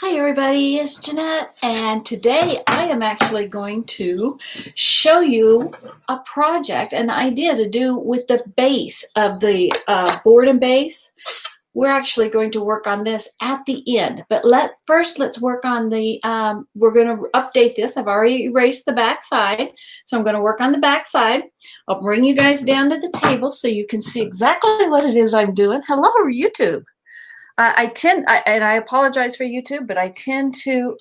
Hi everybody, it's Jeanette, and today I am actually going to show you a project, an idea to do with the base of the board and base. We're actually going to work on this at the end, but let's work on the, we're going to update this. I've already erased the back side, so I'm going to work on the back side. I'll bring you guys down to the table so you can see exactly what it is I'm doing. Hello, YouTube. And I apologize for YouTube, but I tend to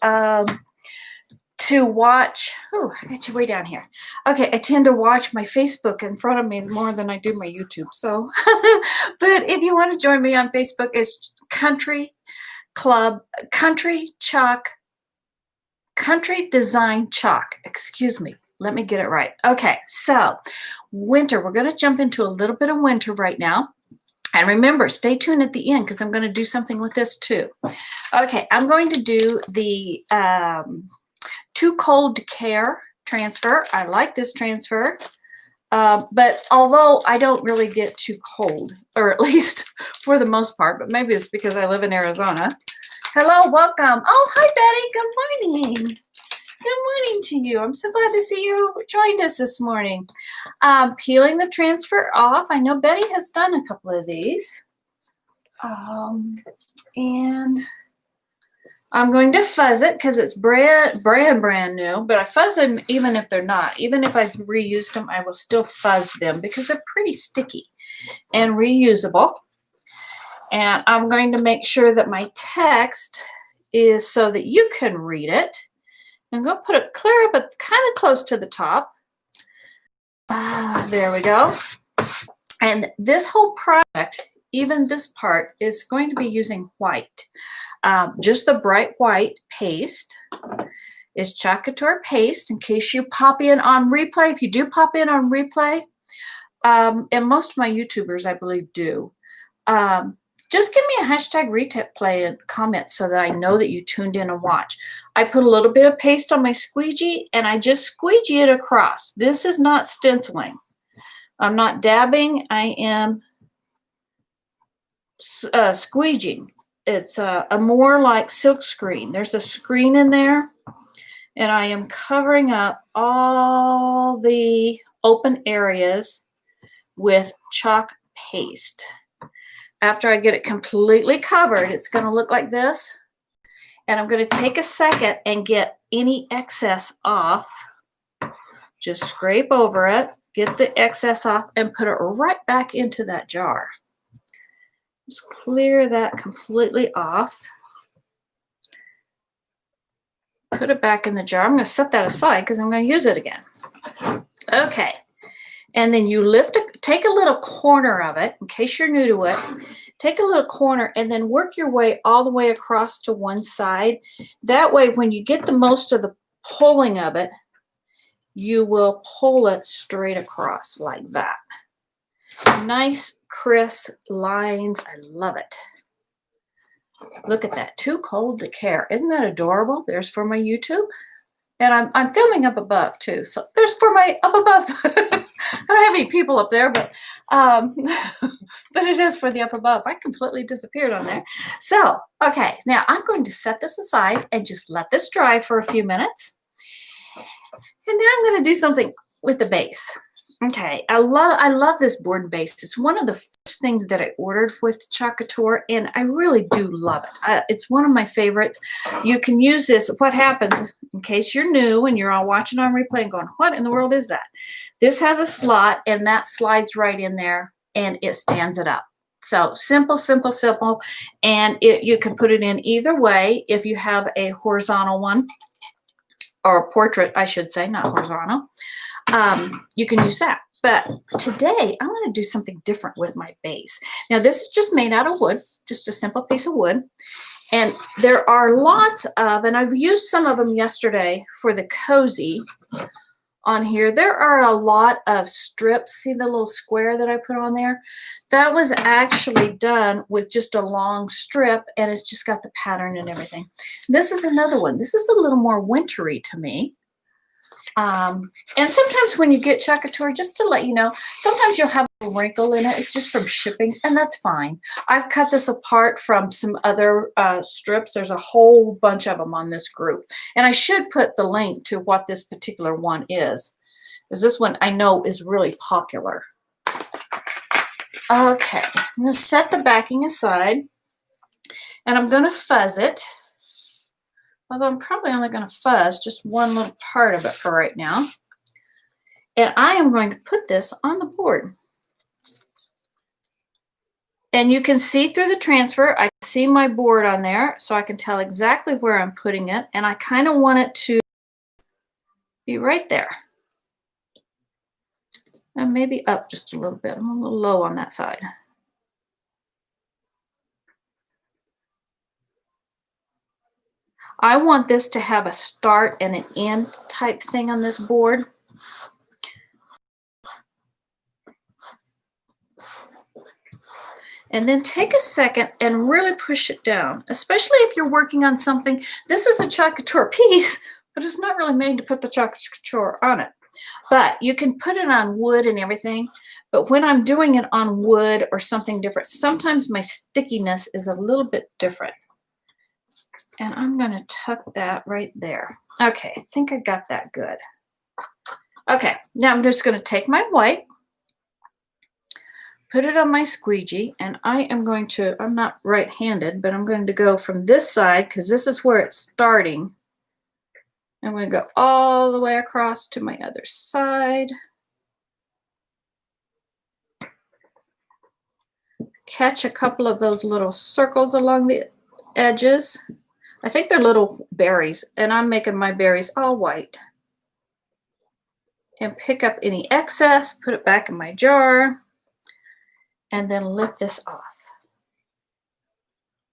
watch. Oh, I got you way down here. Okay, I tend to watch my Facebook in front of me more than I do my YouTube. So, but if you want to join me on Facebook, it's Country Design Chalk. Excuse me. Let me get it right. Okay, so winter. We're going to jump into a little bit of winter right now. And remember, stay tuned at the end because I'm going to do something with this too. Okay, I'm going to do the Too Cold to Care transfer. I like this transfer, but although I don't really get too cold, or at least for the most part, but maybe it's because I live in Arizona. Hello, welcome. Oh, hi, Betty. Good morning. Good morning to you. I'm so glad to see you joined us this morning. Peeling the transfer off. I know Betty has done a couple of these. And I'm going to fuzz it because it's brand new, but I fuzz them even if they're not. Even if I've reused them, I will still fuzz them because they're pretty sticky and reusable. And I'm going to make sure that my text is so that you can read it. I'm going to put it clear, but kind of close to the top. There we go. And this whole project, even this part, is going to be using white. Just the bright white paste is Chalk Couture paste in case you pop in on replay. If you do pop in on replay, and most of my YouTubers, I believe, do, just give me a hashtag replay and comment so that I know that you tuned in and watch. I put a little bit of paste on my squeegee and I just squeegee it across. This is not stenciling. I'm not dabbing. I am squeegeeing. It's a more like silk screen. There's a screen in there and I am covering up all the open areas with chalk paste. After I get it completely covered, it's going to look like this. And I'm going to take a second and get any excess off. Just scrape over it, get the excess off, and put it right back into that jar. Just clear that completely off. Put it back in the jar. I'm going to set that aside because I'm going to use it again. Okay. And then you take a little corner of it, in case you're new to it, take a little corner and then work your way all the way across to one side. That way, when you get the most of the pulling of it, you will pull it straight across like that. Nice, crisp lines. I love it. Look at that. Too Cold to Care. Isn't that adorable? There's for my YouTube. And I'm filming up above too. So there's for my up above. I don't have any people up there, but but it is for the up above. I completely disappeared on there. So, okay, now I'm going to set this aside and just let this dry for a few minutes. And now I'm going to do something with the base. Okay, I love this board and base. It's one of the first things that I ordered with Chalk Couture, and I really do love it. It's one of my favorites. You can use this. What happens, in case you're new and you're all watching on replay and going, what in the world is that? This has a slot, and that slides right in there, and it stands it up. So simple, simple, simple. And you can put it in either way. If you have a horizontal one, or a portrait, I should say, not horizontal, you can use that. But today, I'm going to do something different with my base. Now, this is just made out of wood, just a simple piece of wood. And there are lots of, and I've used some of them yesterday for the cozy on here. There are a lot of strips. See the little square that I put on there? That was actually done with just a long strip, and it's just got the pattern and everything. This is another one. This is a little more wintry to me. And sometimes when you get Chalk Couture, just to let you know, sometimes you'll have a wrinkle in it. It's just from shipping, and that's fine. I've cut this apart from some other strips. There's a whole bunch of them on this group. And I should put the link to what this particular one is, because this one I know is really popular. Okay, I'm going to set the backing aside, and I'm going to fuzz it. Although I'm probably only going to fuzz just one little part of it for right now. And I am going to put this on the board. And you can see through the transfer, I see my board on there, so I can tell exactly where I'm putting it. And I kind of want it to be right there. And maybe up just a little bit. I'm a little low on that side. I want this to have a start and an end type thing on this board. And then take a second and really push it down, especially if you're working on something. This is a Chalk Couture piece, but it's not really made to put the Chalk Couture on it. But you can put it on wood and everything. But when I'm doing it on wood or something different, sometimes my stickiness is a little bit different. And I'm going to tuck that right there. Okay, I think I got that good. Okay, now I'm just going to take my white, put it on my squeegee, and I am going to, I'm not right-handed, but I'm going to go from this side, because this is where it's starting. I'm going to go all the way across to my other side. Catch a couple of those little circles along the edges. I think they're little berries, and I'm making my berries all white. And pick up any excess, put it back in my jar, and then lift this off.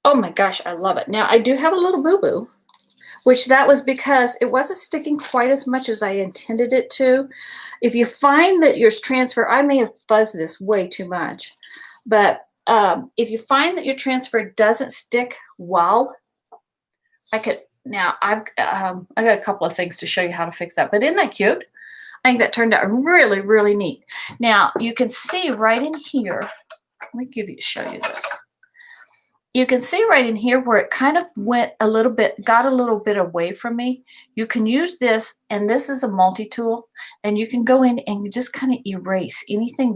Oh my gosh, I love it. Now, I do have a little boo-boo, which that was because it wasn't sticking quite as much as I intended it to. If you find that your transfer, I may have buzzed this way too much, but if you find that your transfer doesn't stick well, I could, now I got a couple of things to show you how to fix that, but isn't that cute? I think that turned out really, really neat. Now you can see right in here, let me show you this. You can see right in here where it kind of went a little bit, got a little bit away from me. You can use this, and this is a multi-tool, and you can go in and just kind of erase anything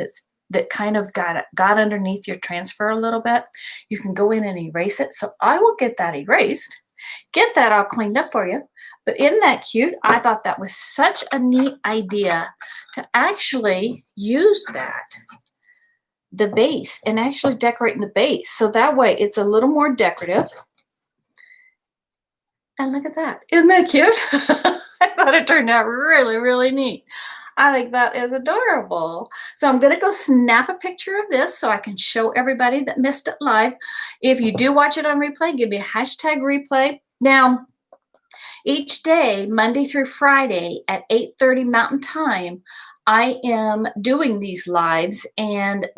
that kind of got underneath your transfer a little bit. You can go in and erase it. So I will get that erased. Get that all cleaned up for you. But isn't that cute? I thought that was such a neat idea to actually use the base and actually decorating the base. So that way it's a little more decorative. And look at that. Isn't that cute? I thought it turned out really, really neat. I think that is adorable. So I'm going to go snap a picture of this so I can show everybody that missed it live. If you do watch it on replay, give me a hashtag replay. Now, each day, Monday through Friday at 8:30 Mountain Time, I am doing these lives, and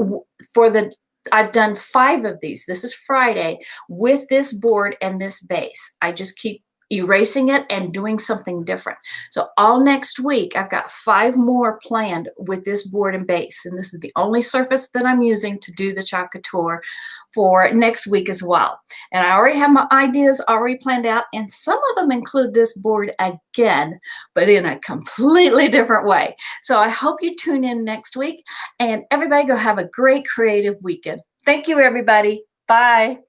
I've done 5 of these. This is Friday with this board and this base. I just keep erasing it and doing something different. So all next week, I've got 5 more planned with this board and base. And this is the only surface that I'm using to do the Chalk Couture for next week as well. And I already have my ideas already planned out, and some of them include this board again, but in a completely different way. So I hope you tune in next week, and everybody go have a great creative weekend. Thank you, everybody. Bye.